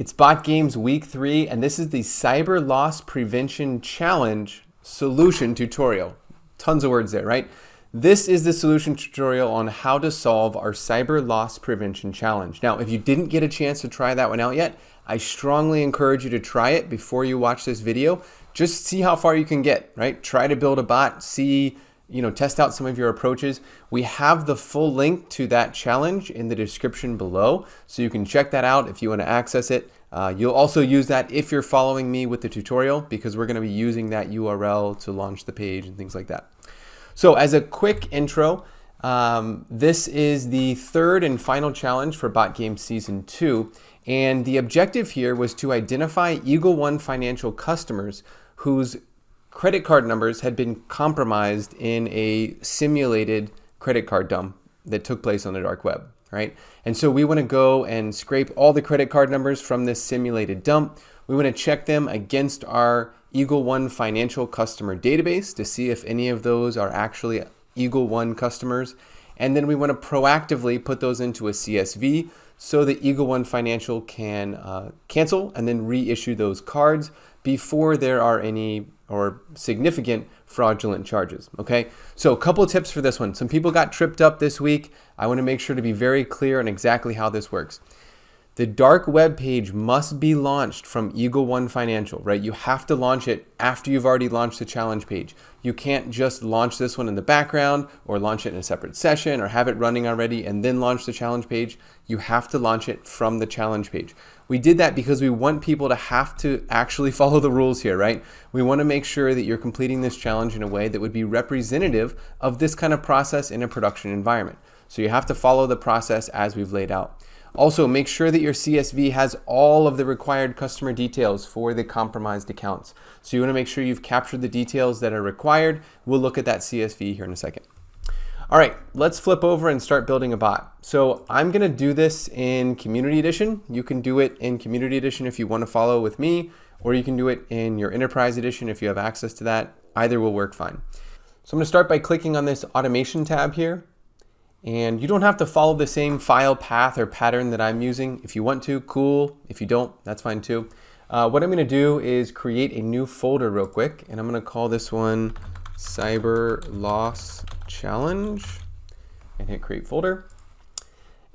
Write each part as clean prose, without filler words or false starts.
It's Bot Games Week 3, and this is the Cyber Loss Prevention Challenge Solution Tutorial. Tons of words there, right? This is the solution tutorial on how to solve our Cyber Loss Prevention Challenge. Now, if you didn't get a chance to try that one out yet, I strongly encourage you to try it before you watch this video. Just see how far you can get, right? Try to build a bot, see, test out some of your approaches. We have the full link to that challenge in the description below, so you can check that out if you want to access it. You'll also use that if you're following me with the tutorial, because we're going to be using that URL to launch the page and things like that. So as a quick intro, this is the third and final challenge for Bot Games Season 2. And the objective here was to identify Eagle One financial customers whose credit card numbers had been compromised in a simulated credit card dump that took place on the dark web, right? And so we want to go and scrape all the credit card numbers from this simulated dump. We want to check them against our Eagle One financial customer database to see if any of those are actually Eagle One customers. And then we want to proactively put those into a CSV so that Eagle One Financial can cancel and then reissue those cards before there are any or significant fraudulent charges, okay? So a couple of tips for this one. Some people got tripped up this week. I want to make sure to be very clear on exactly how this works. The dark web page must be launched from Eagle One Financial, right? You have to launch it after you've already launched the challenge page. You can't just launch this one in the background or launch it in a separate session or have it running already and then launch the challenge page. You have to launch it from the challenge page. We did that because we want people to have to actually follow the rules here, right? We want to make sure that you're completing this challenge in a way that would be representative of this kind of process in a production environment. So you have to follow the process as we've laid out. Also, make sure that your CSV has all of the required customer details for the compromised accounts. So you want to make sure you've captured the details that are required. We'll look at that CSV here in a second. All right, let's flip over and start building a bot. So I'm going to do this in Community Edition. You can do it in Community Edition if you want to follow with me, or you can do it in your Enterprise Edition if you have access to that. Either will work fine. So I'm going to start by clicking on this Automation tab here. And you don't have to follow the same file path or pattern that I'm using. If you want to, cool. If you don't, that's fine too. What I'm going to do is create a new folder real quick, and I'm going to call this one Cyber Loss Challenge, and hit create folder.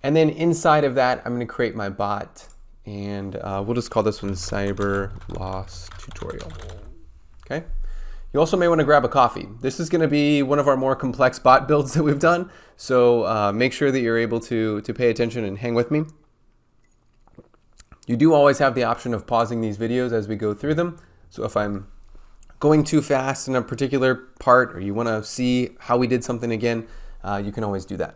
And then inside of that, I'm going to create my bot, and we'll just call this one Cyber Loss Tutorial. Okay. You also may want to grab a coffee. This is going to be one of our more complex bot builds that we've done, so make sure that you're able to pay attention and hang with me. You do always have the option of pausing these videos as we go through them, so if I'm going too fast in a particular part or you want to see how we did something again, you can always do that.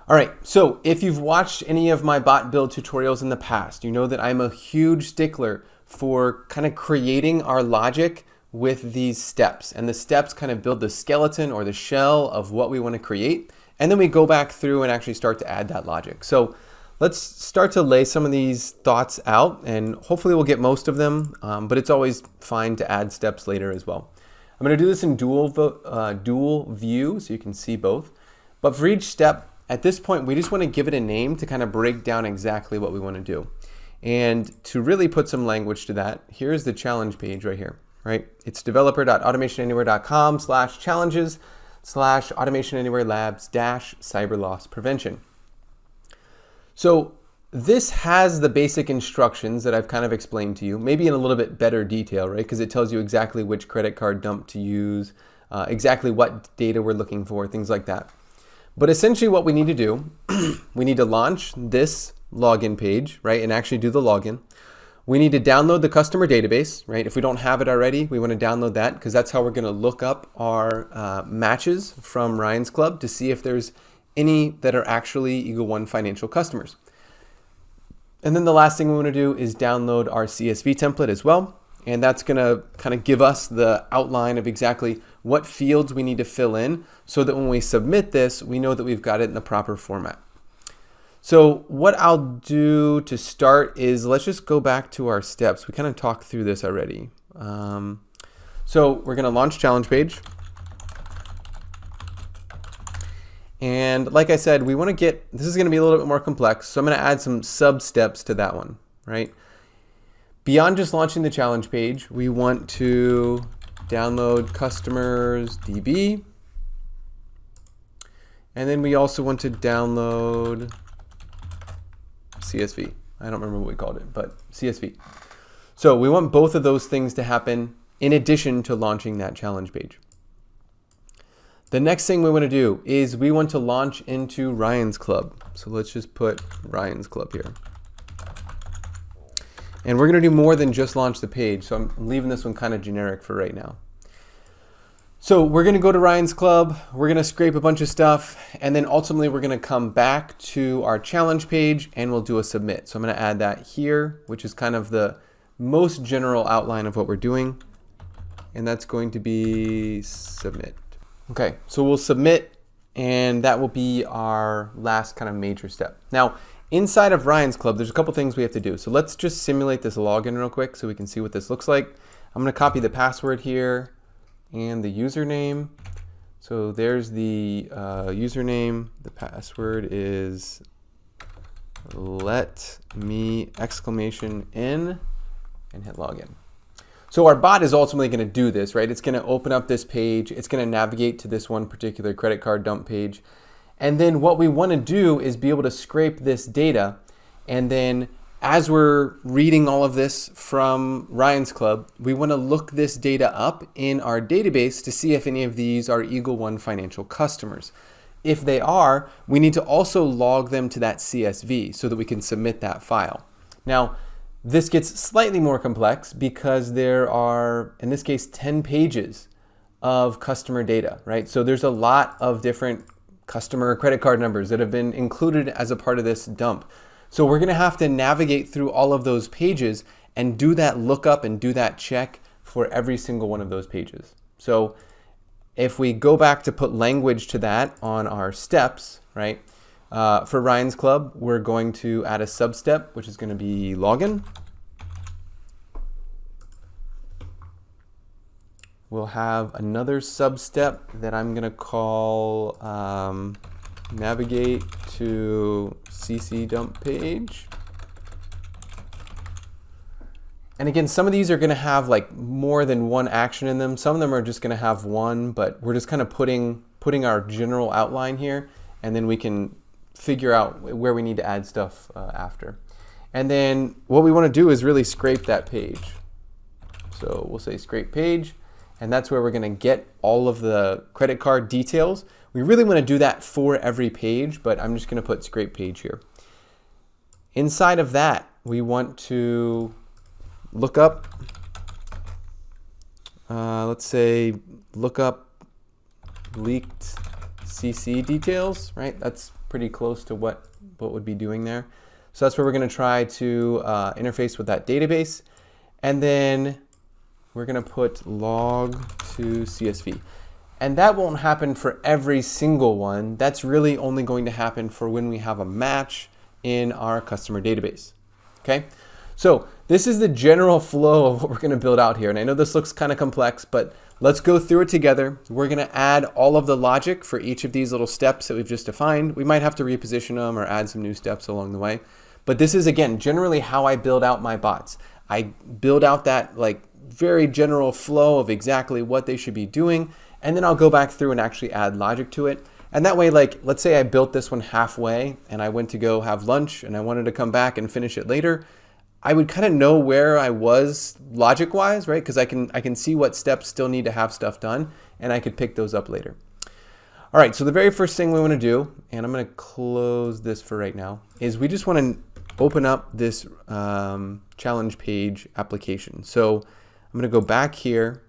All right, so if you've watched any of my bot build tutorials in the past, you know that I'm a huge stickler for kind of creating our logic with these steps, and the steps kind of build the skeleton or the shell of what we want to create, and then we go back through and actually start to add that logic. So let's start to lay some of these thoughts out, and hopefully we'll get most of them, but it's always fine to add steps later as well. I'm going to do this in dual view so you can see both, but for each step at this point we just want to give it a name to kind of break down exactly what we want to do. And to really put some language to that, here's the challenge page right here. Right? It's developer.automationanywhere.com/challenges/automationanywhere-labs-cyber loss prevention. So this has the basic instructions that I've kind of explained to you, maybe in a little bit better detail, right? Because it tells you exactly which credit card dump to use, exactly what data we're looking for, things like that. But essentially what we need to do, we need to launch this login page, right? And actually do the login. We need to download the customer database, right? If we don't have it already, we want to download that because that's how we're going to look up our matches from Ryan's Club to see if there's any that are actually Eagle One financial customers. And then the last thing we want to do is download our CSV template as well. And that's going to kind of give us the outline of exactly what fields we need to fill in so that when we submit this, we know that we've got it in the proper format. So what I'll do to start is let's just go back to our steps. We kind of talked through this already. So we're going to launch challenge page. And like I said, we want to get, this is going to be a little bit more complex. So I'm going to add some sub steps to that one, right? Beyond just launching the challenge page, we want to download customers DB. And then we also want to download CSV. I don't remember what we called it, but CSV. So we want both of those things to happen in addition to launching that challenge page. The next thing we want to do is we want to launch into Ryan's Club. So let's just put Ryan's Club here. And we're going to do more than just launch the page. So I'm leaving this one kind of generic for right now. So we're going to go to Ryan's Club. We're going to scrape a bunch of stuff. And then ultimately we're going to come back to our challenge page and we'll do a submit. So I'm going to add that here, which is kind of the most general outline of what we're doing. And that's going to be submit. Okay, so we'll submit, and that will be our last kind of major step. Now, inside of Ryan's Club, there's a couple things we have to do. So let's just simulate this login real quick so we can see what this looks like. I'm going to copy the password here and the username. So there's the username. The password is let me exclamation in and hit login. So our bot is ultimately going to do this, right? It's going to open up this page. It's going to navigate to this one particular credit card dump page. And then what we want to do is be able to scrape this data. And then as we're reading all of this from Ryan's Club, we want to look this data up in our database to see if any of these are Eagle One financial customers. If they are, we need to also log them to that CSV so that we can submit that file. Now, this gets slightly more complex because there are, in this case, 10 pages of customer data, right? So there's a lot of different customer credit card numbers that have been included as a part of this dump. So we're going to have to navigate through all of those pages and do that lookup and do that check for every single one of those pages. So if we go back to put language to that on our steps, right? For Ryan's Club, we're going to add a sub-step, which is going to be login. We'll have another sub-step that I'm going to call navigate to CC dump page. And again, some of these are going to have like more than one action in them. Some of them are just going to have one, but we're just kind of putting our general outline here, and then we can figure out where we need to add stuff after. And then what we want to do is really scrape that page. So we'll say scrape page, and that's where we're going to get all of the credit card details. We really want to do that for every page, but I'm just going to put scrape page here. Inside of that, we want to look up, let's say look up leaked CC details, right? That's pretty close to what would be doing there. So that's where we're going to try to interface with that database. And then we're going to put log to CSV. And that won't happen for every single one. That's really only going to happen for when we have a match in our customer database. Okay? So this is the general flow of what we're going to build out here. And I know this looks kind of complex, but let's go through it together. We're going to add all of the logic for each of these little steps that we've just defined. We might have to reposition them or add some new steps along the way. But this is, again, generally how I build out my bots. I build out that like very general flow of exactly what they should be doing. And then I'll go back through and actually add logic to it. And that way, like, let's say I built this one halfway and I went to go have lunch and I wanted to come back and finish it later. I would kind of know where I was logic-wise, right? Because I can see what steps still need to have stuff done, and I could pick those up later. All right, so the very first thing we want to do, and I'm going to close this for right now, is we just want to open up this challenge page application. So I'm going to go back here.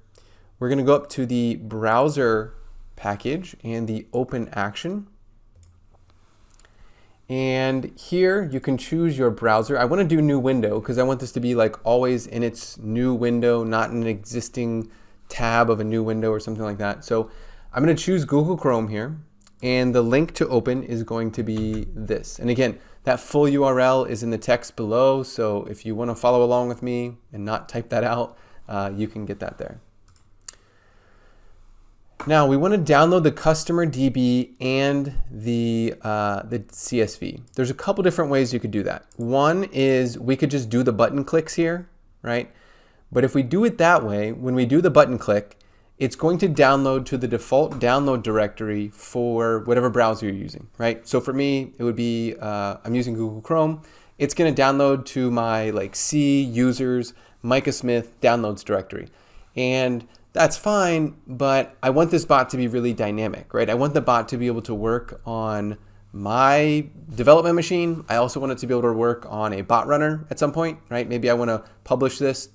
We're going to go up to the browser package and the open action. And here you can choose your browser. I want to do new window because I want this to be like always in its new window, not an existing tab of a new window or something like that. So I'm going to choose Google Chrome here, and the link to open is going to be this. And again, that full URL is in the text below. So if you want to follow along with me and not type that out, you can get that there. Now we want to download the customer DB and the CSV. There's a couple different ways you could do that. One is we could just do the button clicks here right? But if we do it that way, when we do the button click, it's going to download to the default download directory for whatever browser you're using, right? So for me, it would be, I'm using Google Chrome. It's going to download to my like C users, Micah Smith downloads directory. And that's fine, but I want this bot to be really dynamic, right? I want the bot to be able to work on my development machine. I also want it to be able to work on a bot runner at some point, right? Maybe I want to publish this,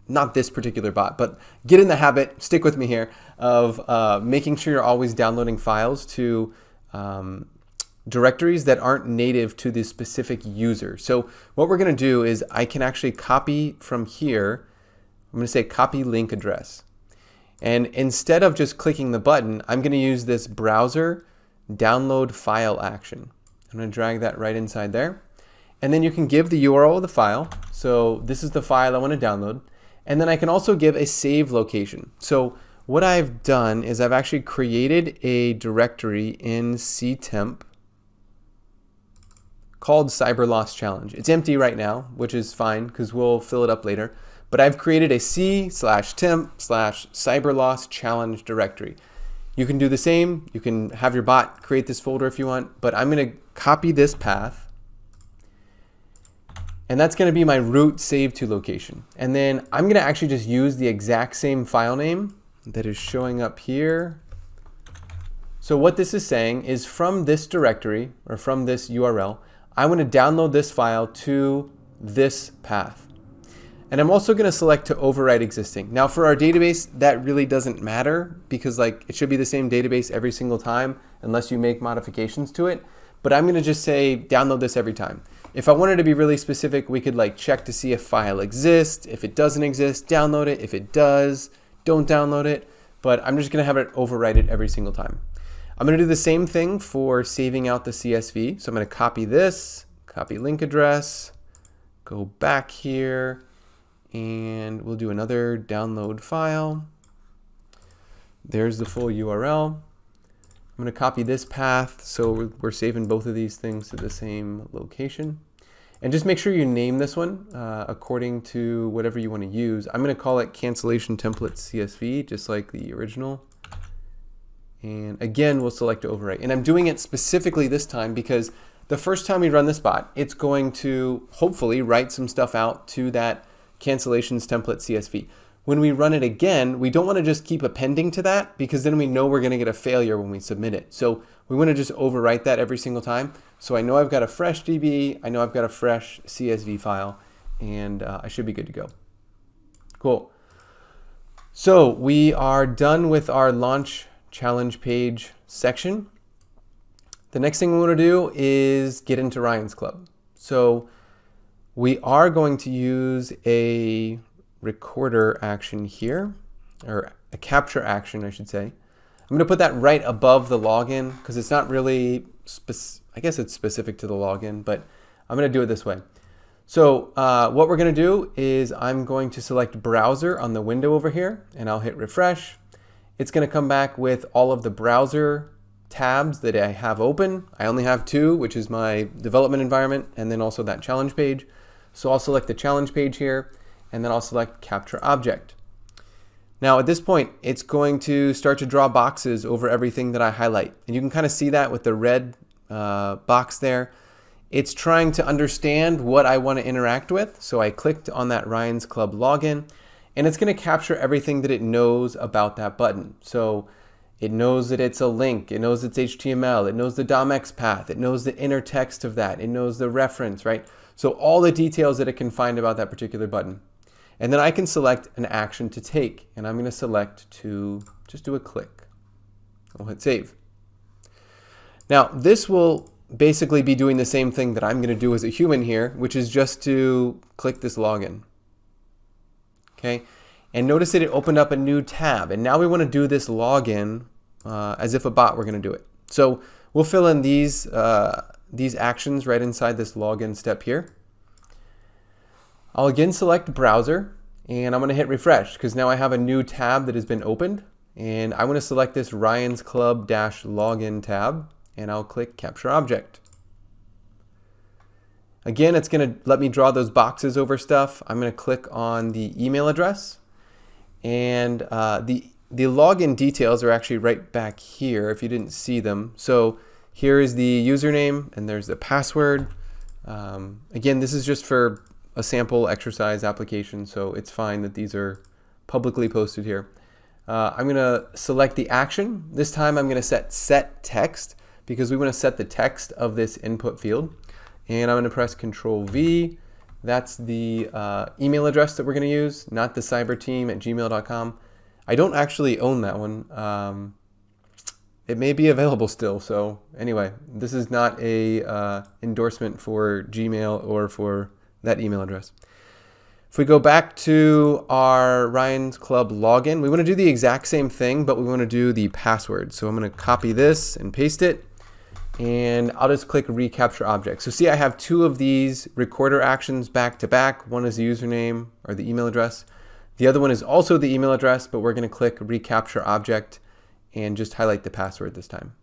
not this particular bot, but get in the habit, stick with me here, of making sure you're always downloading files to directories that aren't native to the specific user. So what we're going to do is I can actually copy from here. I'm going to say copy link address. And instead of just clicking the button, I'm going to use this browser download file action. I'm going to drag that right inside there. And then you can give the URL of the file. So this is the file I want to download. And then I can also give a save location. So what I've done is I've actually created a directory in ctemp called Cyber Loss Challenge. It's empty right now, which is fine because we'll fill it up later. But I've created a c/temp/cyber loss challenge directory. You can do the same. You can have your bot create this folder if you want, but I'm going to copy this path. And that's going to be my root save to location. And then I'm going to actually just use the exact same file name that is showing up here. So what this is saying is from this directory or from this URL, I want to download this file to this path. And I'm also going to select to override existing. Now for our database, that really doesn't matter because like it should be the same database every single time unless you make modifications to it. But I'm going to just say download this every time. If I wanted to be really specific, we could like check to see if file exists. If it doesn't exist, download it. If it does, don't download it. But I'm just going to have it overwrite it every single time. I'm going to do the same thing for saving out the CSV. So I'm going to copy this, copy link address, go back here, and we'll do another download file. There's the full URL. I'm going to copy this path so we're saving both of these things to the same location. And just make sure you name this one according to whatever you want to use. I'm going to call it cancellation template CSV, just like the original. And again, we'll select to overwrite. And I'm doing it specifically this time because the first time we run this bot, it's going to hopefully write some stuff out to that cancellations template CSV. When we run it again, we don't want to just keep appending to that because then we know we're going to get a failure when we submit it. So we want to just overwrite that every single time. So I know I've got a fresh DB, I know I've got a fresh CSV file, and I should be good to go. Cool. So we are done with our launch challenge page section. The next thing we want to do is get into Ryan's Club. So we are going to use a recorder action here, or a capture action, I should say. I'm going to put that right above the login because it's not really, I guess it's specific to the login, but I'm going to do it this way. So what we're going to do is I'm going to select browser on the window over here, and I'll hit refresh. It's going to come back with all of the browser tabs that I have open. I only have two, which is my development environment and then also that challenge page. So I'll select the challenge page here, and then I'll select capture object. Now at this point, it's going to start to draw boxes over everything that I highlight. And you can kind of see that with the red box there. It's trying to understand what I want to interact with. So I clicked on that Ryan's Club login, and it's going to capture everything that it knows about that button. So it knows that it's a link, it knows it's HTML, it knows the DOMX path, it knows the inner text of that, it knows the reference, right? So all the details that it can find about that particular button. And then I can select an action to take, and I'm going to select to just do a click. I'll hit save. Now this will basically be doing the same thing that I'm going to do as a human here, which is just to click this login. Okay, and notice that it opened up a new tab, and now we want to do this login as if a bot were going to do it. So we'll fill in these actions right inside this login step here. I'll again select browser, and I'm going to hit refresh because now I have a new tab that has been opened, and I want to select this Ryan's Club -login tab, and I'll click capture object. Again, it's going to let me draw those boxes over stuff. I'm going to click on the email address, and the login details are actually right back here if you didn't see them. So here is the username, and there's the password. Again, this is just for a sample exercise application, so it's fine that these are publicly posted here. I'm going to select the action. This time I'm going to set text because we want to set the text of this input field. And I'm going to press Control V. That's the email address that we're going to use, not the cyberteam@gmail.com. I don't actually own that one. It may be available still. So anyway, this is not a endorsement for Gmail or for that email address. If we go back to our Ryan's Club login, we want to do the exact same thing, but we want to do the password. So I'm going to copy this and paste it, and I'll just click Recapture Object. So see, I have two of these recorder actions back to back. One is the username or the email address. The other one is also the email address, but we're going to click Recapture Object and just highlight the password this time.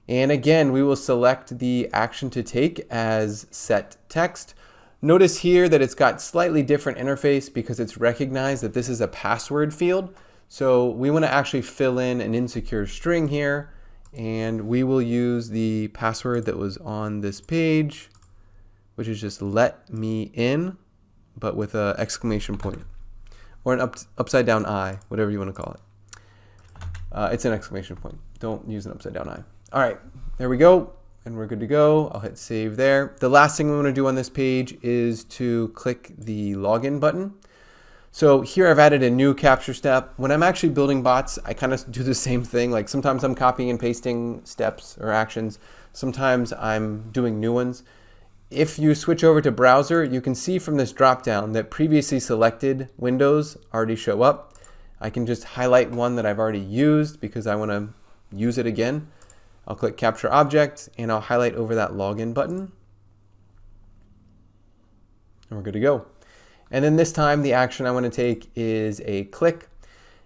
And again, we will select the action to take as set text. Notice here that it's got slightly different interface because it's recognized that this is a password field. So we want to actually fill in an insecure string here, and we will use the password that was on this page, which is just let me in, but with an exclamation point or an upside down I, whatever you want to call it. It's an exclamation point. Don't use an upside down I. All right, there we go. And we're good to go. I'll hit save there. The last thing we want to do on this page is to click the login button. So here I've added a new capture step. When I'm actually building bots, I kind of do the same thing. Like sometimes I'm copying and pasting steps or actions. Sometimes I'm doing new ones. If you switch over to browser, you can see from this dropdown that previously selected windows already show up. I can just highlight one that I've already used because I want to use it again. I'll click Capture Object, and I'll highlight over that login button. And we're good to go. And then this time, the action I want to take is a click.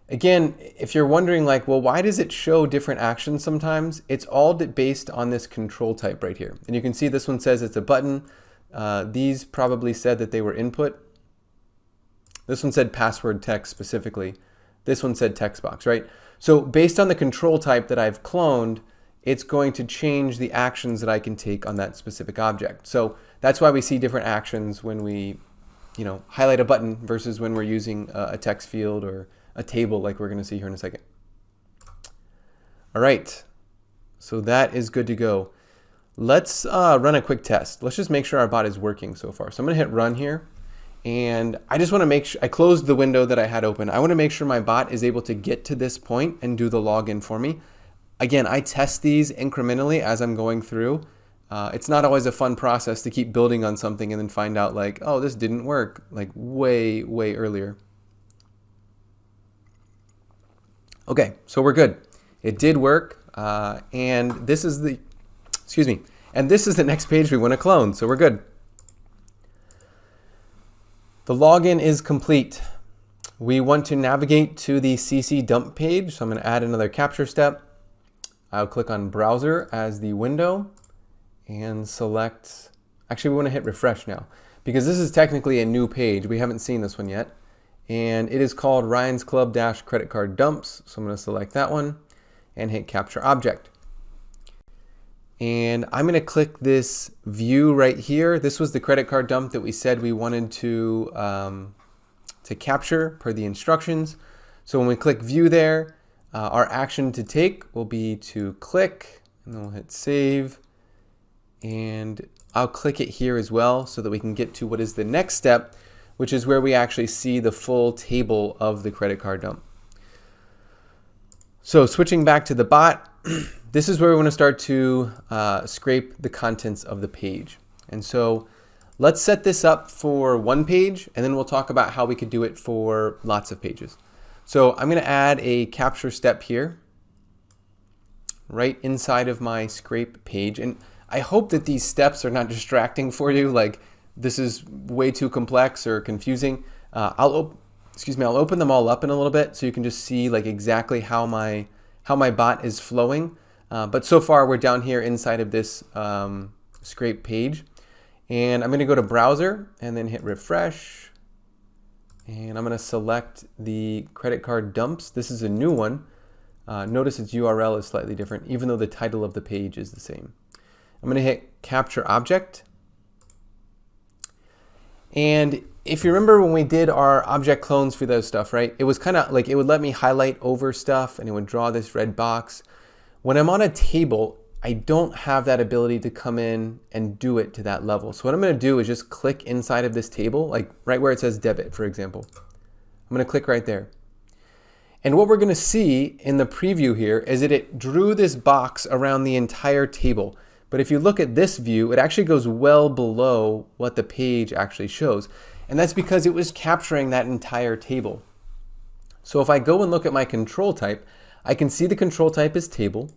Again, if you're wondering like, well, why does it show different actions sometimes? It's all based on this control type right here. And you can see this one says it's a button. These probably said that they were input. This one said password text specifically. This one said text box, right? So based on the control type that I've cloned, it's going to change the actions that I can take on that specific object. So that's why we see different actions when we, highlight a button versus when we're using a text field or a table like we're going to see here in a second. All right, so that is good to go. Let's run a quick test. Let's just make sure our bot is working so far. So I'm going to hit run here, and I just want to make sure I closed the window that I had open. I want to make sure my bot is able to get to this point and do the login for me. Again, I test these incrementally as I'm going through. It's not always a fun process to keep building on something and then find out like, oh, this didn't work, like way, way earlier. Okay, so we're good. It did work, and this is the, and this is the next page we want to clone, so we're good. The login is complete. We want to navigate to the CC dump page, so I'm going to add another capture step. I'll click on browser as the window and select, actually we want to hit refresh now because this is technically a new page. We haven't seen this one yet. And it is called Ryan's Club Credit Card Dumps. So I'm going to select that one and hit capture object. And I'm going to click this view right here. This was the credit card dump that we said we wanted to capture per the instructions. So when we click view there, our action to take will be to click, and then we'll hit save. And I'll click it here as well so that we can get to what is the next step, which is where we actually see the full table of the credit card dump. So switching back to the bot, this is where we want to start to scrape the contents of the page. And so let's set this up for one page, and then we'll talk about how we could do it for lots of pages. So I'm going to add a capture step here right inside of my scrape page. And I hope that these steps are not distracting for you, like this is way too complex or confusing. I'll open them all up in a little bit so you can just see like exactly how my bot is flowing. But so far we're down here inside of this scrape page. And I'm going to go to browser and then hit refresh. And I'm going to select the credit card dumps. This is a new one. Notice its URL is slightly different, even though the title of the page is the same. I'm going to hit capture object. And if you remember when we did our object clones for those stuff, right? It was kind of like it would let me highlight over stuff and it would draw this red box. When I'm on a table, I don't have that ability to come in and do it to that level. So what I'm going to do is just click inside of this table, like right where it says debit, for example. I'm going to click right there. And what we're going to see in the preview here is that it drew this box around the entire table. But if you look at this view, it actually goes well below what the page actually shows. And that's because it was capturing that entire table. So if I go and look at my control type, I can see the control type is table.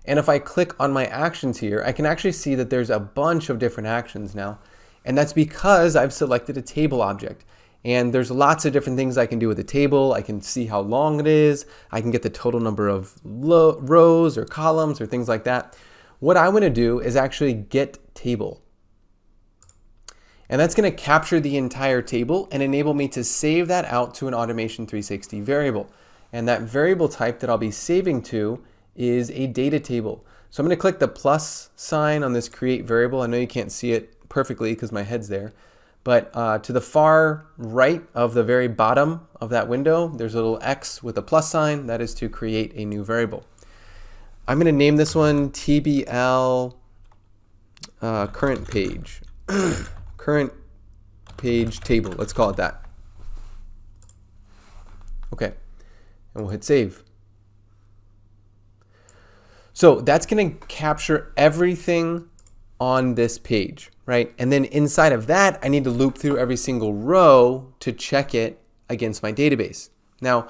And if I click on my actions here, I can actually see that there's a bunch of different actions now. And that's because I've selected a table object. And there's lots of different things I can do with the table. I can see how long it is. I can get the total number of rows or columns or things like that. What I want to do is actually get table. And that's going to capture the entire table and enable me to save that out to an Automation 360 variable. And that variable type that I'll be saving to is a data table. So I'm going to click the plus sign on this create variable. I know you can't see it perfectly because my head's there. But to the far right of the very bottom of that window, there's a little X with a plus sign. That is to create a new variable. I'm going to name this one TBL current page. Current page table. Let's call it that. Okay. And we'll hit save. So that's going to capture everything on this page, right? And then inside of that, I need to loop through every single row to check it against my database. Now,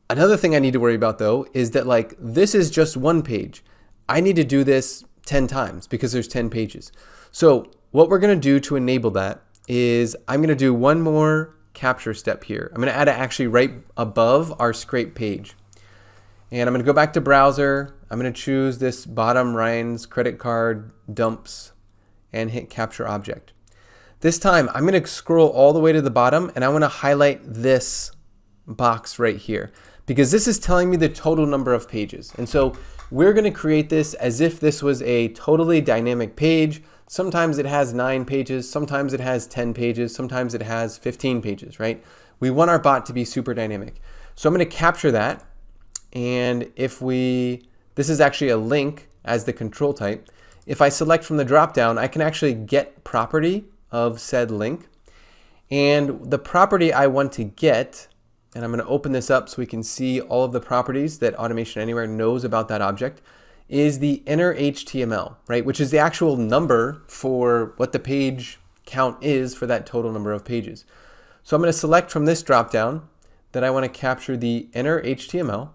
another thing I need to worry about though is that like this is just one page. I need to do this 10 times because there's 10 pages. So what we're going to do to enable that is I'm going to do one more capture step here. I'm going to add it actually right above our scrape page. And I'm going to go back to browser. I'm going to choose this bottom Ryan's credit card dumps and hit capture object. This time I'm going to scroll all the way to the bottom and I want to highlight this box right here because this is telling me the total number of pages. And so we're going to create this as if this was a totally dynamic page. Sometimes it has 9 pages, sometimes it has 10 pages, sometimes it has 15 pages, right? We want our bot to be super dynamic. So I'm going to capture that. And if this is actually a link as the control type. If I select from the dropdown, I can actually get property of said link. And the property I want to get, and I'm going to open this up so we can see all of the properties that Automation Anywhere knows about that object, is the inner HTML, right? Which is the actual number for what the page count is for that total number of pages. So I'm going to select from this dropdown that I want to capture the inner HTML.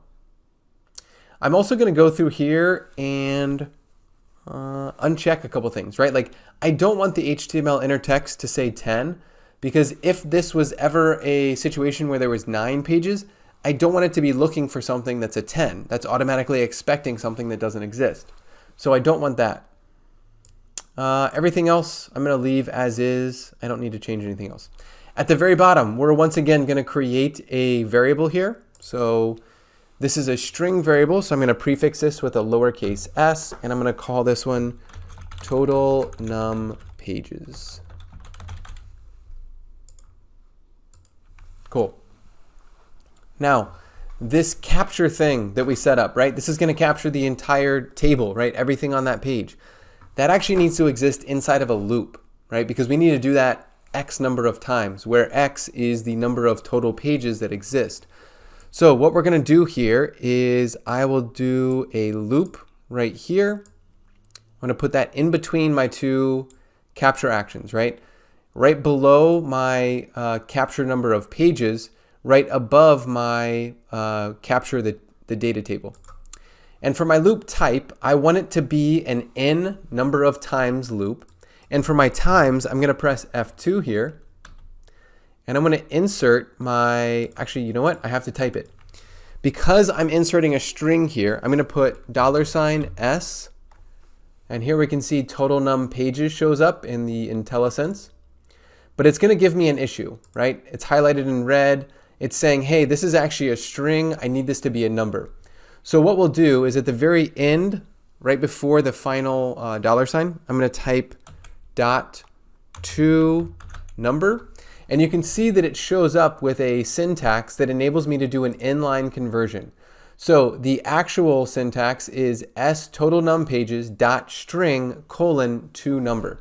I'm also going to go through here and uncheck a couple things, right? Like I don't want the HTML inner text to say 10 because if this was ever a situation where there was 9 pages, I don't want it to be looking for something that's a 10. That's automatically expecting something that doesn't exist. So I don't want that. Everything else I'm going to leave as is. I don't need to change anything else. At the very bottom, we're once again going to create a variable here. So this is a string variable, so I'm going to prefix this with a lowercase s, and I'm going to call this one total num pages. Cool. Now, this capture thing that we set up, right? This is going to capture the entire table, right? Everything on that page. That actually needs to exist inside of a loop, right? Because we need to do that X number of times, where X is the number of total pages that exist. So what we're going to do here is I will do a loop right here. I'm going to put that in between my two capture actions, right? Right below my capture number of pages, right above my capture the data table. And for my loop type, I want it to be an n number of times loop. And for my times, I'm going to press F2 here. And I'm going to insert my, actually, you know what? I have to type it. Because I'm inserting a string here, I'm going to put $S And here we can see total num pages shows up in the IntelliSense. But it's going to give me an issue, right? It's highlighted in red. It's saying, hey, this is actually a string. I need this to be a number. So what we'll do is at the very end, right before the final $sign, I'm going to type .to_number. And you can see that it shows up with a syntax that enables me to do an inline conversion. So the actual syntax is s total num pages dot string colon to number.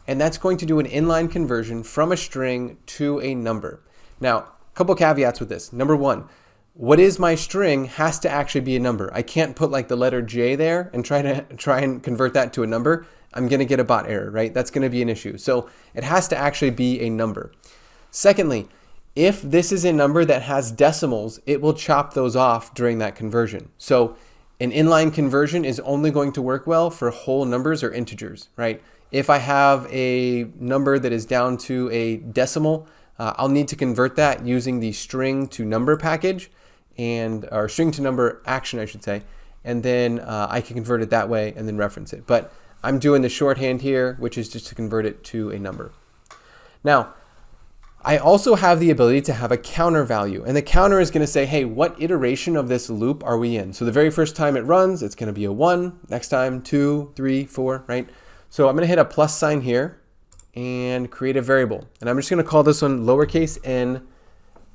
And that's going to do an inline conversion from a string to a number. Now, a couple caveats with this. Number one, what is my string has to actually be a number. I can't put like the letter J there and try and convert that to a number. I'm going to get a bot error, right? That's going to be an issue. So it has to actually be a number. Secondly, if this is a number that has decimals, it will chop those off during that conversion. So an inline conversion is only going to work well for whole numbers or integers, right? If I have a number that is down to a decimal, I'll need to convert that using the string to number package or string to number action, I should say. And then I can convert it that way and then reference it. But I'm doing the shorthand here, which is just to convert it to a number. Now, I also have the ability to have a counter value. And the counter is going to say, hey, what iteration of this loop are we in? So the very first time it runs, it's going to be a 1. Next time, 2, 3, 4, right? So I'm going to hit a plus sign here and create a variable. And I'm just going to call this one lowercase n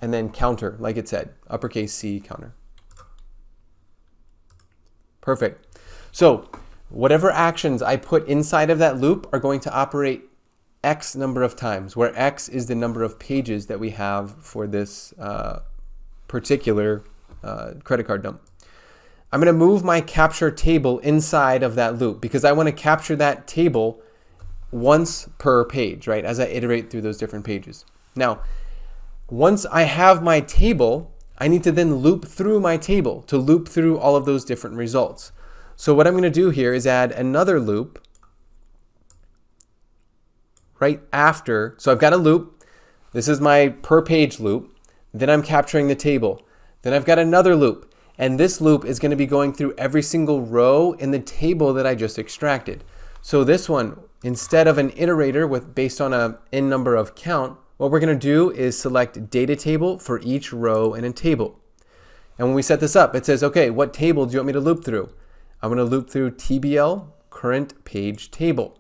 and then counter, like it said, uppercase C counter. Perfect. So whatever actions I put inside of that loop are going to operate X number of times, where X is the number of pages that we have for this particular credit card dump. I'm going to move my capture table inside of that loop because I want to capture that table once per page, right, as I iterate through those different pages. Now, once I have my table, I need to then loop through my table to loop through all of those different results. So what I'm going to do here is add another loop right after. So I've got a loop. This is my per page loop. Then I'm capturing the table. Then I've got another loop. And this loop is going to be going through every single row in the table that I just extracted. So this one, instead of an iterator based on a n number of count, what we're going to do is select data table for each row in a table. And when we set this up, it says, okay, what table do you want me to loop through? I'm going to loop through TBL, current page table.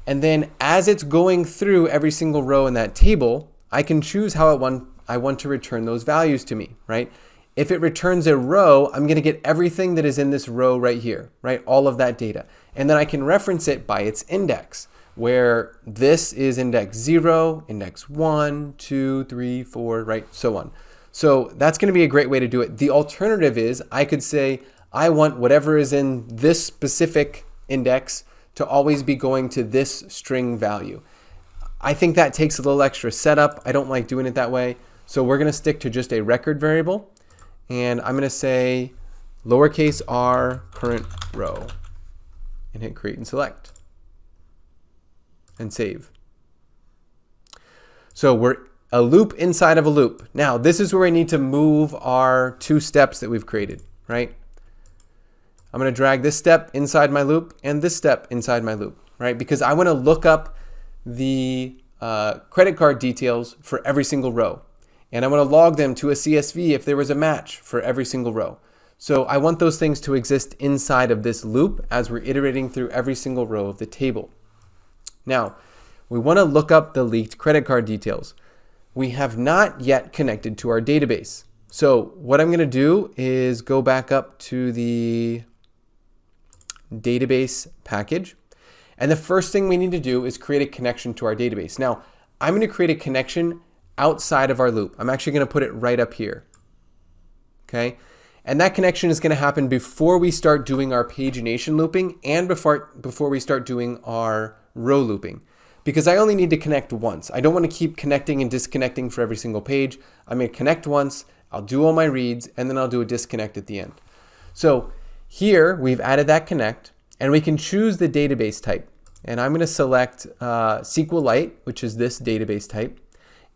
And then as it's going through every single row in that table, I can choose how I want to return those values to me, right? If it returns a row, I'm going to get everything that is in this row right here, right? All of that data. And then I can reference it by its index, where this is index 0, index 1, 2, 3, 4, right? So on. So that's going to be a great way to do it. The alternative is I could say, I want whatever is in this specific index to always be going to this string value. I think that takes a little extra setup. I don't like doing it that way. So we're going to stick to just a record variable. And I'm going to say lowercase r current row and hit create and select and save. So we're a loop inside of a loop. Now this is where we need to move our 2 steps that we've created, right? I'm going to drag this step inside my loop and this step inside my loop, right? Because I want to look up the credit card details for every single row. And I want to log them to a CSV if there was a match for every single row. So I want those things to exist inside of this loop as we're iterating through every single row of the table. Now, we want to look up the leaked credit card details. We have not yet connected to our database. So what I'm going to do is go back up to the database package. And the first thing we need to do is create a connection to our database. Now, I'm going to create a connection outside of our loop. I'm actually going to put it right up here. Okay? And that connection is going to happen before we start doing our pagination looping and before we start doing our row looping. Because I only need to connect once. I don't want to keep connecting and disconnecting for every single page. I'm going to connect once, I'll do all my reads, and then I'll do a disconnect at the end. So here we've added that connect, and we can choose the database type. And I'm going to select SQLite, which is this database type.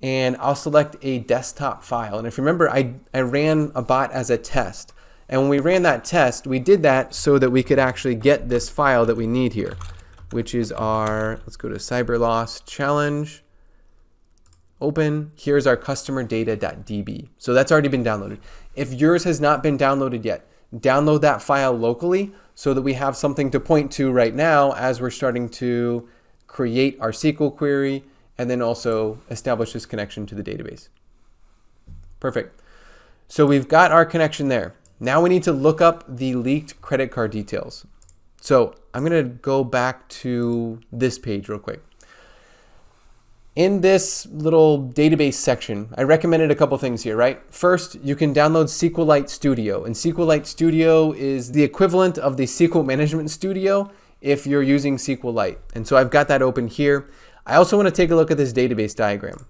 And I'll select a desktop file. And if you remember, I ran a bot as a test. And when we ran that test, we did that so that we could actually get this file that we need here, which is our, let's go to cyber loss challenge, open. Here's our customer data.db. So that's already been downloaded. If yours has not been downloaded yet, download that file locally so that we have something to point to right now as we're starting to create our SQL query and then also establish this connection to the database. Perfect. So we've got our connection there. Now we need to look up the leaked credit card details. So I'm going to go back to this page real quick. In this little database section, I recommended a couple things here, right? First, you can download SQLite Studio. And SQLite Studio is the equivalent of the SQL Management Studio if you're using SQLite. And so I've got that open here. I also want to take a look at this database diagram.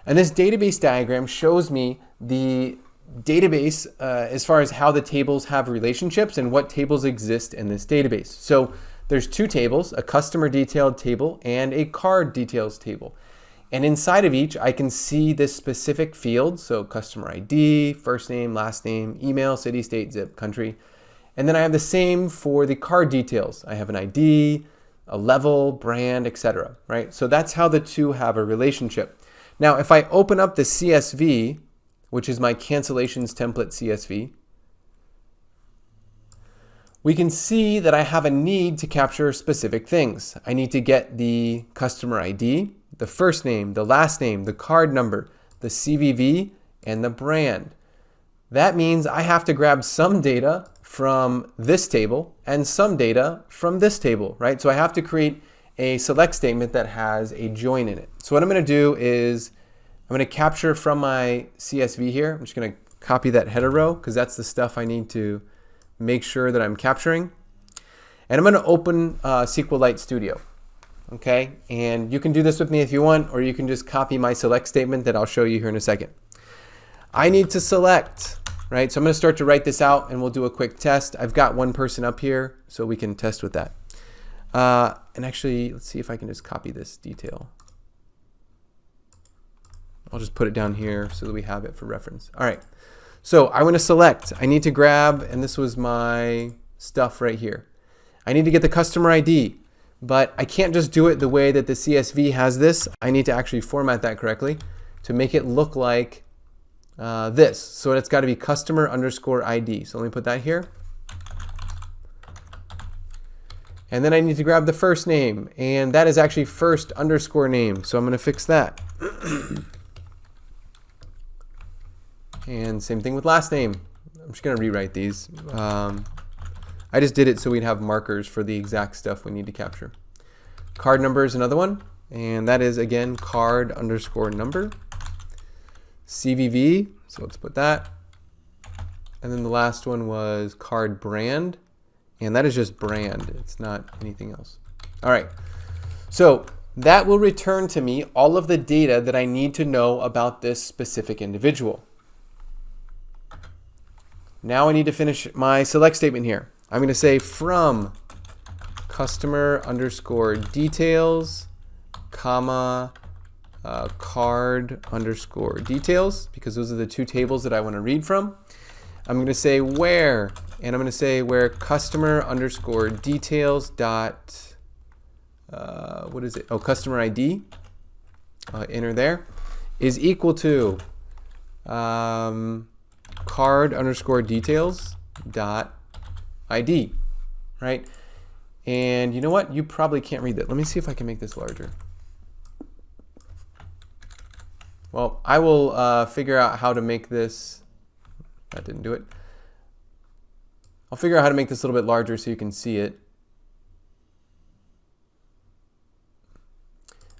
And this database diagram shows me the database as far as how the tables have relationships and what tables exist in this database. So there's two tables, a customer detailed table and a card details table. And inside of each, I can see this specific field. So customer ID, first name, last name, email, city, state, zip, country. And then I have the same for the card details. I have an ID, a level, brand, etc. Right? So that's how the two have a relationship. Now, if I open up the CSV, which is my cancellations template CSV, we can see that I have a need to capture specific things. I need to get the customer ID, the first name, the last name, the card number, the CVV, and the brand. That means I have to grab some data from this table and some data from this table, right? So I have to create a select statement that has a join in it. So what I'm going to do is I'm going to capture from my CSV here. I'm just going to copy that header row because that's the stuff I need to make sure that I'm capturing. And I'm going to open SQLite Studio. Okay, and you can do this with me if you want, or you can just copy my select statement that I'll show you here in a second. I need to select, right? So I'm going to start to write this out and we'll do a quick test. I've got one person up here so we can test with that. And actually, let's see if I can just copy this detail. I'll just put it down here so that we have it for reference. All right, so I want to select. I need to grab, and this was my stuff right here. I need to get the customer ID, but I can't just do it the way that the CSV has this. I need to actually format that correctly to make it look like this. So it's got to be customer underscore ID. So let me put that here. And then I need to grab the first name, and that is actually first underscore name. So I'm going to fix that. And same thing with last name. I'm just going to rewrite these. I just did it so we'd have markers for the exact stuff we need to capture. Card number is another one, and that is again card underscore number. CVV, so let's put that. And then the last one was card brand, and that is just brand. It's not anything else. All right, so that will return to me all of the data that I need to know about this specific individual. Now I need to finish my select statement here. I'm going to say from customer underscore details, comma, card underscore details, because those are the two tables that I want to read from. I'm going to say where, and I'm going to say where customer underscore details dot, what is it? Oh, customer ID, enter there, is equal to card underscore details dot ID, right? And you know what? You probably can't read that. Let me see if I can make this larger. Well, I will figure out how to make this. That didn't do it. I'll figure out how to make this a little bit larger so you can see it.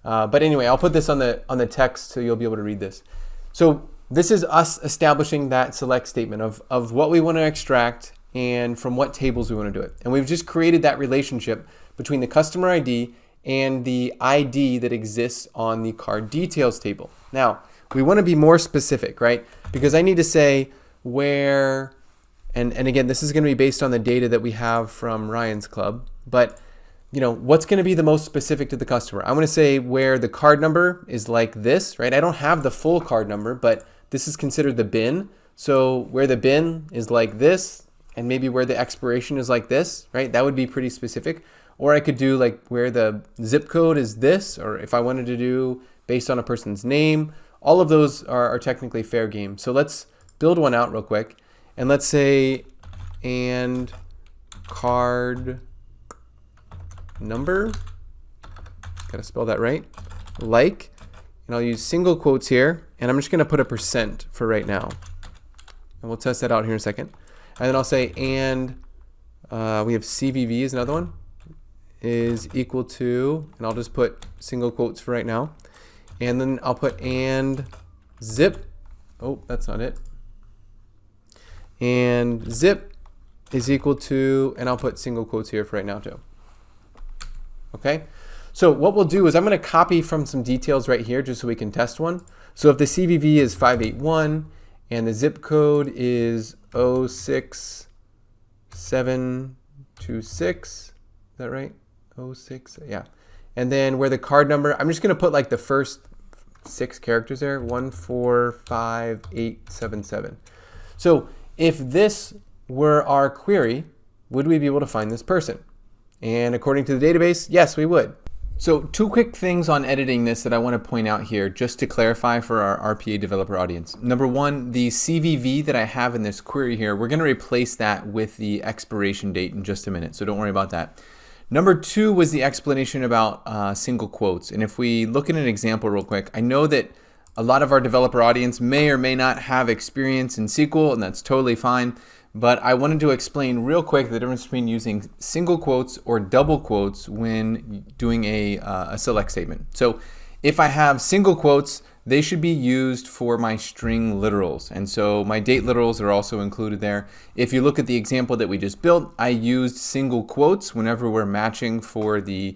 But anyway, I'll put this on the text so you'll be able to read this. So this is us establishing that select statement of what we want to extract and from what tables we want to do it. And we've just created that relationship between the customer ID and the ID that exists on the card details table. Now, we want to be more specific, right? Because I need to say where, and again, this is going to be based on the data that we have from Ryan's Club, but you know, what's going to be the most specific to the customer? I'm going to say where the card number is like this, right? I don't have the full card number, but this is considered the bin. So where the bin is like this, and maybe where the expiration is like this, right? That would be pretty specific. Or I could do like where the zip code is this, or if I wanted to do based on a person's name. All of those are technically fair game. So let's build one out real quick. And let's say, and card number, gotta spell that right, like, and I'll use single quotes here, and I'm just gonna put a % for right now. And we'll test that out here in a second. And then I'll say, and we have CVV is another one, is equal to, and I'll just put single quotes for right now. And then I'll put and zip, oh, that's not it. And zip is equal to, and I'll put single quotes here for right now too. Okay, so what we'll do is I'm going to copy from some details right here just so we can test one. So if the CVV is 581 and the zip code is 06726, is that right? 06, yeah. And then where the card number, I'm just going to put like the first 6 characters there, 145877. So if this were our query, would we be able to find this person? And according to the database, yes, we would. So 2 quick things on editing this that I want to point out here just to clarify for our RPA developer audience. Number 1, the CVV that I have in this query here, we're going to replace that with the expiration date in just a minute, so don't worry about that. Number 2 was the explanation about single quotes. And if we look at an example real quick, I know that a lot of our developer audience may or may not have experience in SQL, and that's totally fine. But I wanted to explain real quick the difference between using single quotes or double quotes when doing a select statement. So if I have single quotes, they should be used for my string literals. And so my date literals are also included there. If you look at the example that we just built, I used single quotes whenever we're matching for the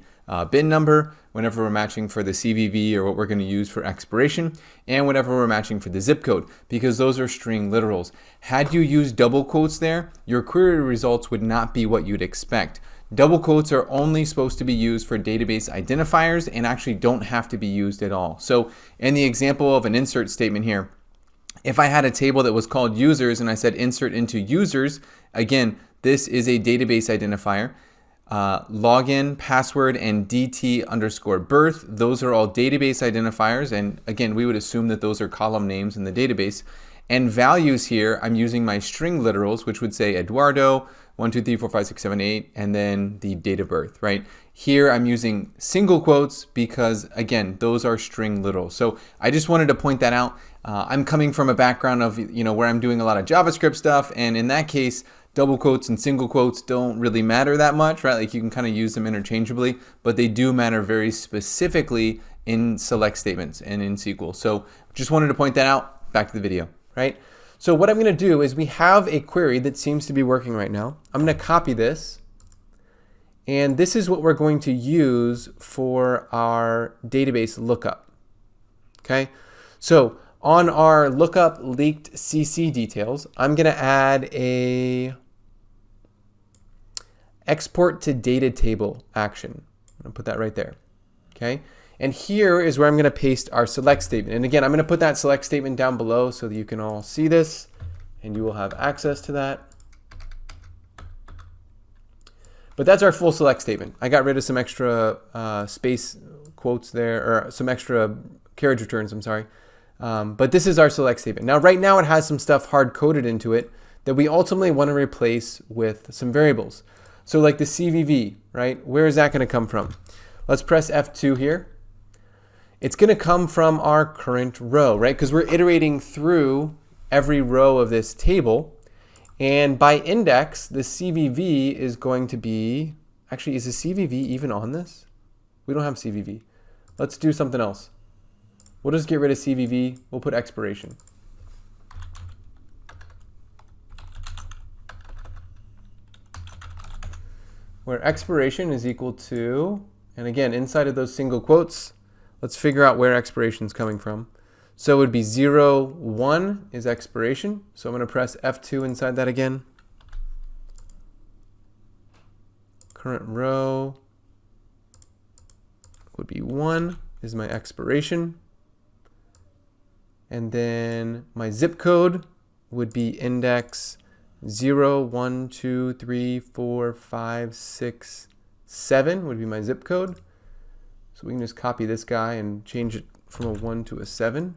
bin number, whenever we're matching for the CVV or what we're going to use for expiration, and whenever we're matching for the zip code, because those are string literals. Had you used double quotes there, your query results would not be what you'd expect. Double quotes are only supposed to be used for database identifiers and actually don't have to be used at all. So in the example of an insert statement here, if I had a table that was called users and I said insert into users, again, this is a database identifier. Login, password, and DT_birth, those are all database identifiers. And again, we would assume that those are column names in the database. And values here, I'm using my string literals, which would say Eduardo, 1, 2, 3, 4, 5, 6, 7, 8, and then the date of birth, right? Here I'm using single quotes because, again, those are string literals. So I just wanted to point that out. I'm coming from a background of, where I'm doing a lot of JavaScript stuff, and in that case, double quotes and single quotes don't really matter that much, right? Like you can kind of use them interchangeably, but they do matter very specifically in select statements and in SQL. So just wanted to point that out. Back to the video, right? So what I'm going to do is we have a query that seems to be working right now. I'm going to copy this, and this is what we're going to use for our database lookup. Okay, so on our lookup leaked CC details, I'm going to add a export to data table action. I'm going to put that right there. Okay, and here is where I'm going to paste our select statement. And again, I'm going to put that select statement down below so that you can all see this and you will have access to that. But that's our full select statement. I got rid of some extra space quotes there, or some extra carriage returns, I'm sorry. But this is our select statement. Now, right now it has some stuff hard coded into it that we ultimately want to replace with some variables. So like the CVV, right? Where is that going to come from? Let's press F2 here. It's going to come from our current row, right? Because we're iterating through every row of this table. And by index, the CVV is going to be, actually, is the CVV even on this? We don't have CVV. Let's do something else. We'll just get rid of CVV. We'll put expiration. Where expiration is equal to, and again, inside of those single quotes, let's figure out where expiration is coming from. So it would be 0, 1 is expiration. So I'm going to press F2 inside that again. Current row would be 1 is my expiration. And then my zip code would be index 0, 1, 2, 3, 4, 5, 6, 7 would be my zip code. So we can just copy this guy and change it from a 1 to a 7.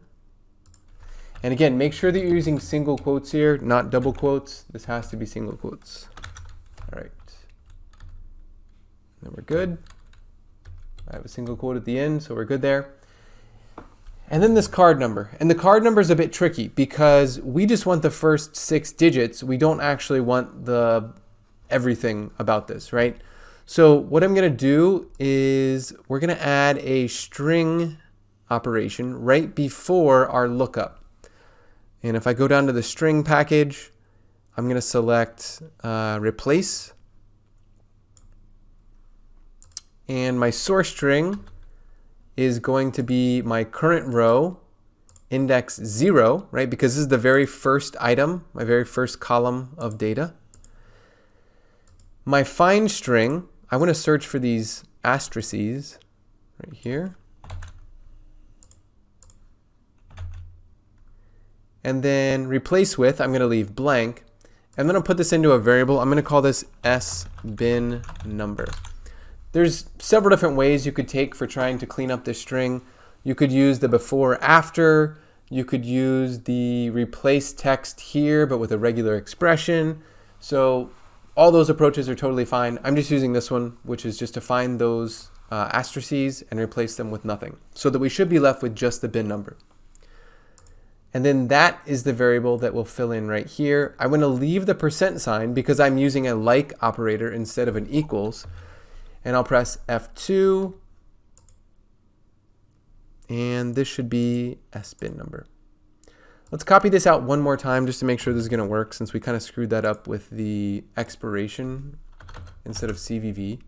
And again, make sure that you're using single quotes here, not double quotes. This has to be single quotes. All right. Then we're good. I have a single quote at the end, so we're good there. And then this card number. And the card number is a bit tricky because we just want the first 6 digits. We don't actually want everything about this, right? So what I'm going to do is we're going to add a string operation right before our lookup. And if I go down to the string package, I'm going to select replace. And my source string is going to be my current row, index 0, right? Because this is the very first item, my very first column of data. My find string, I want to search for these asterisks right here. And then replace with, I'm going to leave blank. And then I'll put this into a variable. I'm going to call this sbin number. There's several different ways you could take for trying to clean up this string. You could use the before after. You could use the replace text here, but with a regular expression. So all those approaches are totally fine. I'm just using this one, which is just to find those asterisks and replace them with nothing, so that we should be left with just the bin number. And then that is the variable that we'll fill in right here. I'm going to leave the % sign because I'm using a like operator instead of an equals. And I'll press F2. And this should be sbin number. Let's copy this out one more time just to make sure this is going to work, since we kind of screwed that up with the expiration instead of CVV.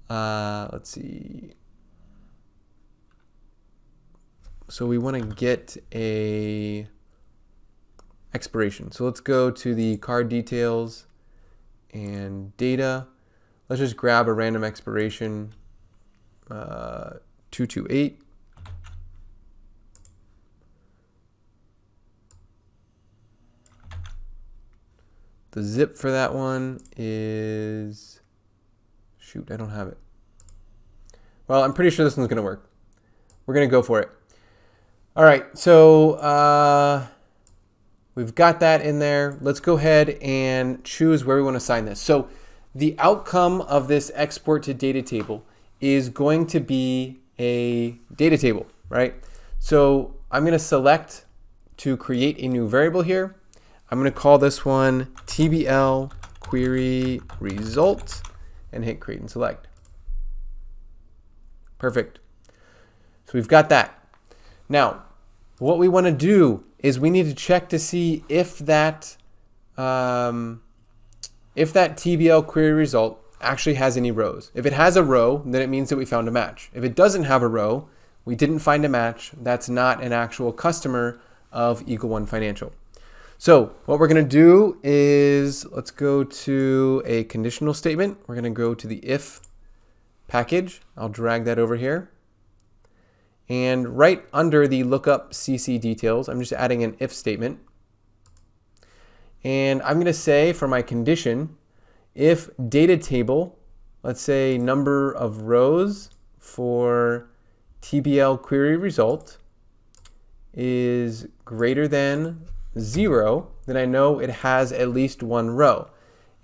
Let's see. So we want to get a expiration. So let's go to the card details and data. Let's just grab a random expiration, 228. The zip for that one is, shoot, I don't have it. Well, I'm pretty sure this one's going to work. We're going to go for it. All right, so we've got that in there. Let's go ahead and choose where we want to assign this. So the outcome of this export to data table is going to be a data table, right? So I'm going to select to create a new variable here. I'm going to call this one TBL query result and hit create and select. Perfect. So we've got that. Now, what we want to do is we need to check to see if that TBL query result actually has any rows. If it has a row, then it means that we found a match. If it doesn't have a row, we didn't find a match. That's not an actual customer of Eagle One Financial. So what we're going to do is let's go to a conditional statement. We're going to go to the if package. I'll drag that over here. And right under the lookup CC details, I'm just adding an if statement. And I'm going to say for my condition, if data table, let's say number of rows for TBL query result is greater than 0, then I know it has at least one row.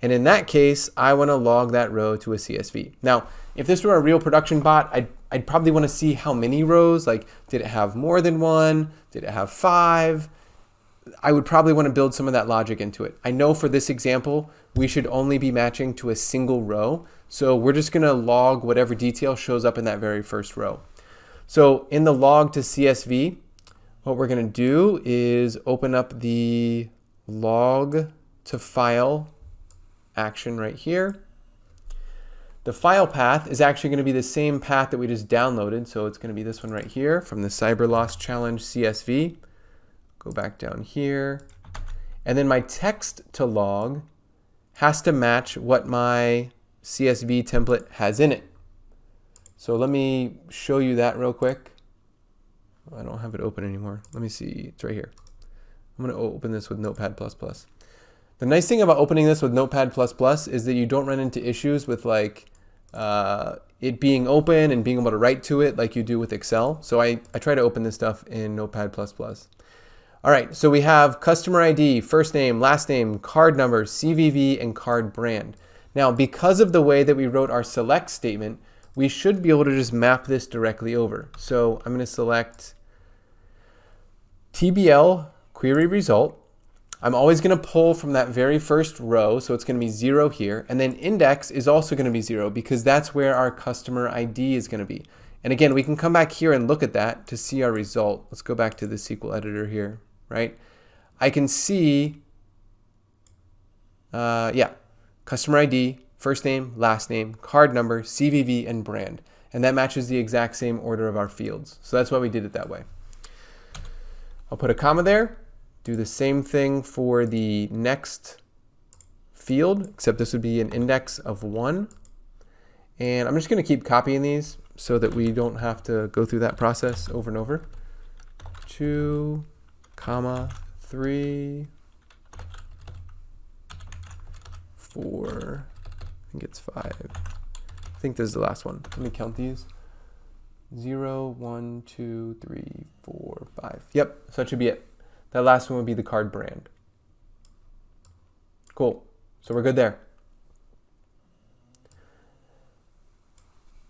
And in that case, I want to log that row to a CSV. Now, if this were a real production bot, I'd probably want to see how many rows, like did it have more than one? Did it have 5? I would probably want to build some of that logic into it. I know for this example, we should only be matching to a single row. So we're just going to log whatever detail shows up in that very first row. So in the log to CSV, what we're going to do is open up the log to file action right here. The file path is actually going to be the same path that we just downloaded. So it's going to be this one right here from the Cyber Loss Challenge CSV. Go back down here. And then my text to log has to match what my CSV template has in it. So let me show you that real quick. I don't have it open anymore. Let me see. It's right here. I'm going to open this with Notepad++. The nice thing about opening this with Notepad++ is that you don't run into issues with like it being open and being able to write to it like you do with Excel. So I try to open this stuff in Notepad++. All right, so we have customer ID, first name, last name, card number, CVV, and card brand. Now, because of the way that we wrote our select statement, we should be able to just map this directly over. So I'm going to select TBL query result. I'm always going to pull from that very first row, so it's going to be 0 here. And then index is also going to be 0 because that's where our customer ID is going to be. And again, we can come back here and look at that to see our result. Let's go back to the SQL editor here, right? I can see, customer ID, first name, last name, card number, CVV, and brand. And that matches the exact same order of our fields. So that's why we did it that way. I'll put a comma there. Do the same thing for the next field, except this would be an index of 1. And I'm just going to keep copying these so that we don't have to go through that process over and over. 2, comma, 3, 4, I think it's 5. I think this is the last one. Let me count these. 0, 1, 2, 3, 4, 5. Yep, so that should be it. That last one would be the card brand. Cool. So we're good there.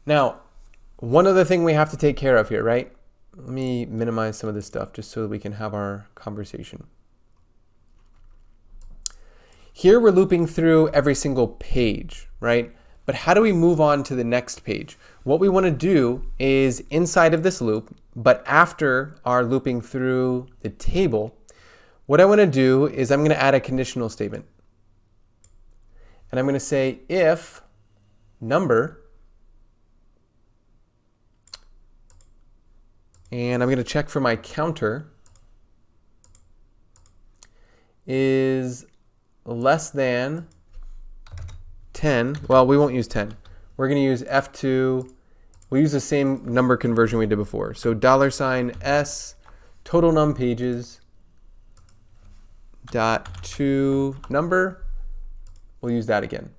Now, one other thing we have to take care of here, right? Let me minimize some of this stuff just so that we can have our conversation. Here we're looping through every single page, right? But how do we move on to the next page? What we want to do is inside of this loop, but after our looping through the table, what I want to do is I'm going to add a conditional statement. And I'm going to say if number, and I'm going to check for my counter, is less than 10. Well, we won't use 10. We're going to use F2. We'll use the same number conversion we did before. So $S total num pages dot to number. We'll use that again.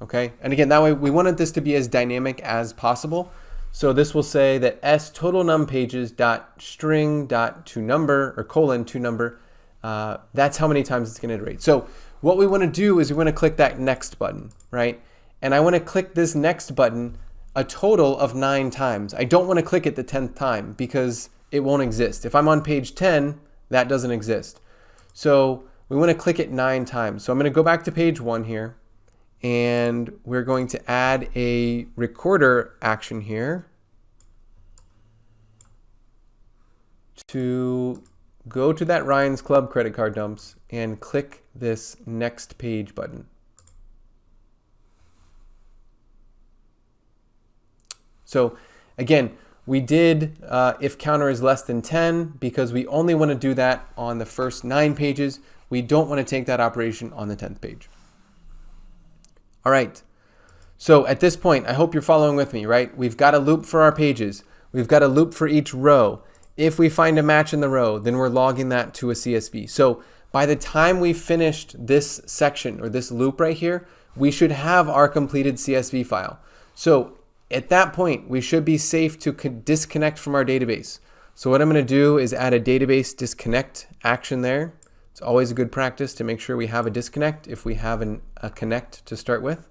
Okay, and again, that way we wanted this to be as dynamic as possible. So this will say that S total num pages dot string dot to number or colon to number. That's how many times it's going to iterate. So what we want to do is we want to click that next button, right? And I want to click this next button a total of 9 times. I don't want to click it the 10th time because it won't exist. If I'm on page 10, that doesn't exist. So we want to click it 9 times. So I'm going to go back to page 1 here, and we're going to add a recorder action here to go to that Ryan's Club credit card dumps and click this next page button. So again, we did if counter is less than 10 because we only want to do that on the first 9 pages. We don't want to take that operation on the 10th page. All right. So at this point, I hope you're following with me, right? We've got a loop for our pages. We've got a loop for each row. If we find a match in the row, then we're logging that to a CSV. So by the time we finished this section or this loop right here, we should have our completed CSV file. So at that point, we should be safe to disconnect from our database. So what I'm going to do is add a database disconnect action there. It's always a good practice to make sure we have a disconnect if we have a connect to start with.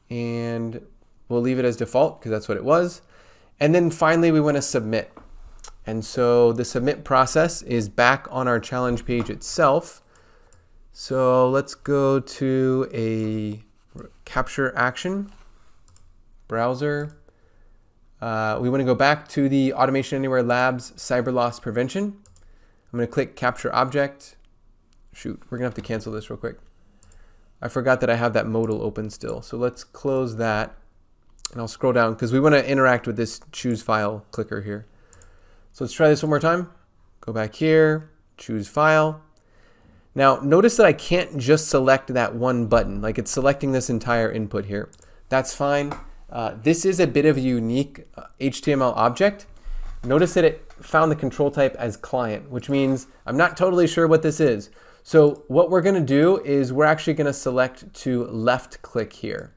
And we'll leave it as default because that's what it was. And then finally, we want to submit. And so the submit process is back on our challenge page itself. So let's go to a capture action, browser. We want to go back to the Automation Anywhere Labs cyber loss prevention. I'm going to click capture object. Shoot, we're going to have to cancel this real quick. I forgot that I have that modal open still. So let's close that. And I'll scroll down because we want to interact with this choose file clicker here. So let's try this one more time. Go back here, choose file. Now notice that I can't just select that one button, like it's selecting this entire input here. That's fine. This is a bit of a unique HTML object. Notice that it found the control type as client, which means I'm not totally sure what this is. So what we're going to do is we're actually going to select to left click here.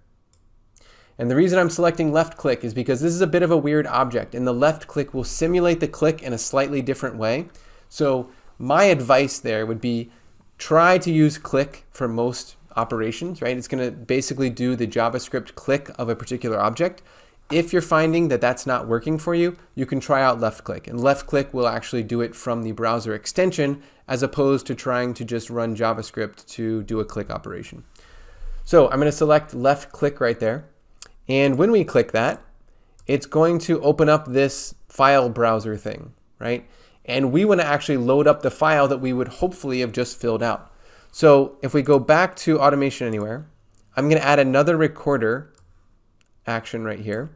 And the reason I'm selecting left click is because this is a bit of a weird object, and the left click will simulate the click in a slightly different way. So my advice there would be try to use click for most operations, right? It's going to basically do the JavaScript click of a particular object. If you're finding that that's not working for you, you can try out left click, and left click will actually do it from the browser extension as opposed to trying to just run JavaScript to do a click operation. So I'm going to select left click right there. And when we click that, it's going to open up this file browser thing, right? And we want to actually load up the file that we would hopefully have just filled out. So if we go back to Automation Anywhere, I'm going to add another recorder action right here.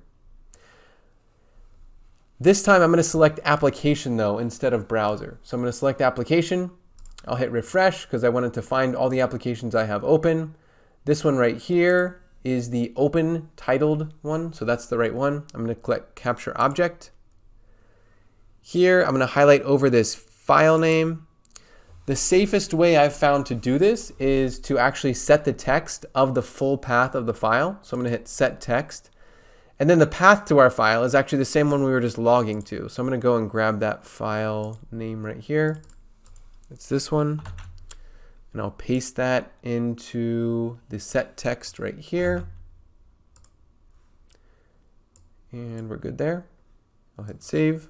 This time I'm going to select application though instead of browser. So I'm going to select application. I'll hit refresh because I wanted to find all the applications I have open. This one right here is the open titled one, so that's the right one. I'm going to click capture object. Here I'm going to highlight over this file name. The safest way I've found to do this is to actually set the text of the full path of the file. So I'm going to hit set text. And then the path to our file is actually the same one we were just logging to. So I'm going to go and grab that file name right here. It's this one. And I'll paste that into the set text right here. And we're good there. I'll hit save.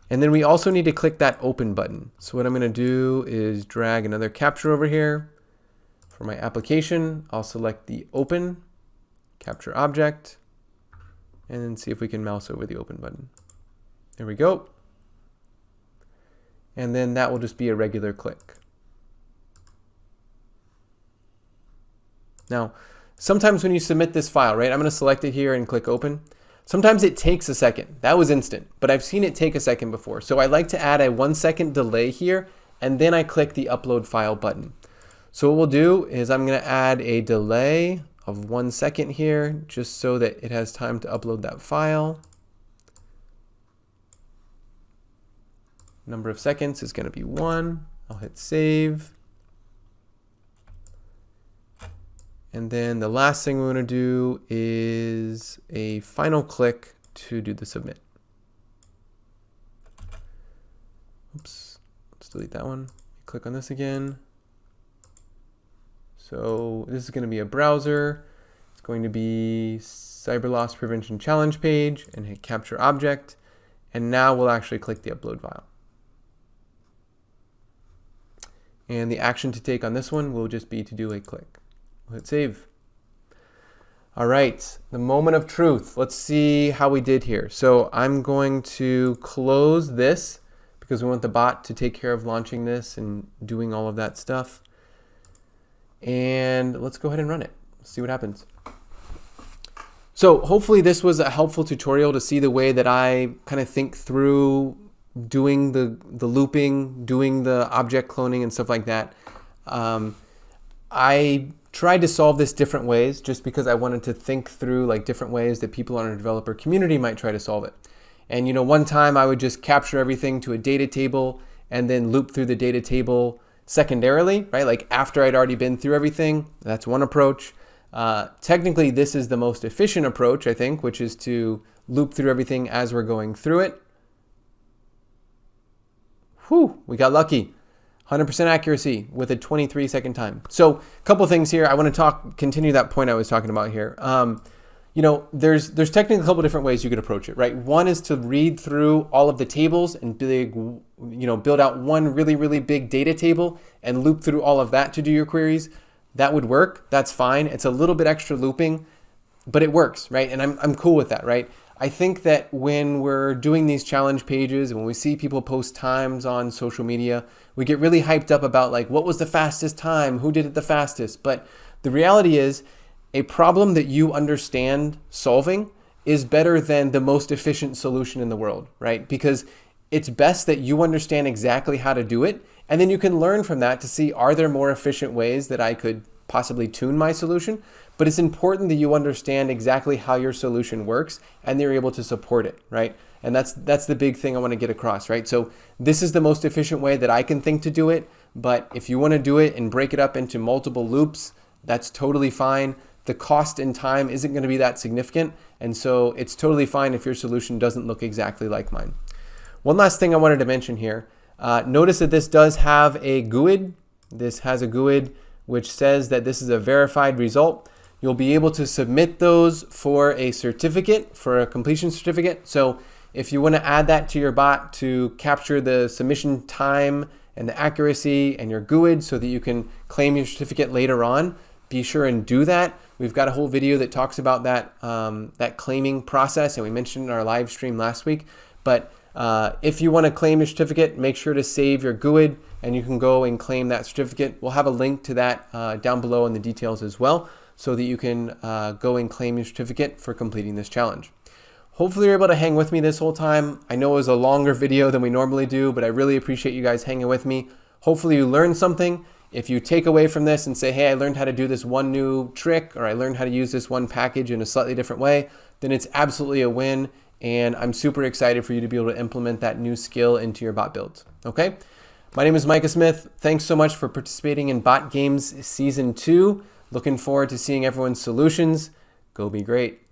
And then we also need to click that open button. So what I'm going to do is drag another capture over here. For my application, I'll select the open, capture object, and then see if we can mouse over the open button. There we go. And then that will just be a regular click. Now, sometimes when you submit this file, right, I'm going to select it here and click open. Sometimes it takes a second. That was instant, but I've seen it take a second before. So I like to add a 1 second delay here, and then I click the upload file button. So what we'll do is I'm going to add a delay of 1 second here, just so that it has time to upload that file. Number of seconds is going to be 1. I'll hit save. And then the last thing we want to do is a final click to do the submit. Oops, let's delete that one. Click on this again. So this is going to be a browser. It's going to be Cyber Loss Prevention Challenge page, and hit capture object. And now we'll actually click the upload file. And the action to take on this one will just be to do a click. We'll hit save. All right, the moment of truth. Let's see how we did here. So I'm going to close this because we want the bot to take care of launching this and doing all of that stuff. And let's go ahead and run it. See what happens. So hopefully this was a helpful tutorial to see the way that I kind of think through doing the looping, doing the object cloning and stuff like that. I tried to solve this different ways just because I wanted to think through like different ways that people in our developer community might try to solve it. And you know, one time I would just capture everything to a data table and then loop through the data table secondarily, right? Like after I'd already been through everything. That's one approach. Technically, this is the most efficient approach, I think, which is to loop through everything as we're going through it. Whew, we got lucky. 100% accuracy with a 23-second time. So a couple things here. I want to continue that point I was talking about here. You know, there's technically a couple different ways you could approach it, right? One is to read through all of the tables and build out one really, really big data table and loop through all of that to do your queries. That would work. That's fine. It's a little bit extra looping, but it works, right? And I'm cool with that, right? I think that when we're doing these challenge pages and when we see people post times on social media, we get really hyped up about like, what was the fastest time? Who did it the fastest? But the reality is a problem that you understand solving is better than the most efficient solution in the world, right? Because it's best that you understand exactly how to do it. And then you can learn from that to see, are there more efficient ways that I could possibly tune my solution, but it's important that you understand exactly how your solution works and you're able to support it, right? And that's the big thing I want to get across, right? So this is the most efficient way that I can think to do it, but if you want to do it and break it up into multiple loops, that's totally fine. The cost and time isn't going to be that significant, and so it's totally fine if your solution doesn't look exactly like mine. One last thing I wanted to mention here. Notice that this does have a GUID. This has a GUID which says that this is a verified result. You'll be able to submit those for a certificate, for a completion certificate. So if you want to add that to your bot to capture the submission time and the accuracy and your GUID so that you can claim your certificate later on, be sure and do that. We've got a whole video that talks about that, that claiming process, and we mentioned in our live stream last week. But if you want to claim your certificate, make sure to save your GUID and you can go and claim that certificate. We'll have a link to that down below in the details as well, so that you can go and claim your certificate for completing this challenge. Hopefully you're able to hang with me this whole time. I know it was a longer video than we normally do, but I really appreciate you guys hanging with me. Hopefully you learned something. If you take away from this and say, hey, I learned how to do this one new trick, or I learned how to use this one package in a slightly different way, then it's absolutely a win. And I'm super excited for you to be able to implement that new skill into your bot builds. Okay? My name is Micah Smith. Thanks so much for participating in Bot Games Season 2. Looking forward to seeing everyone's solutions. Go be great.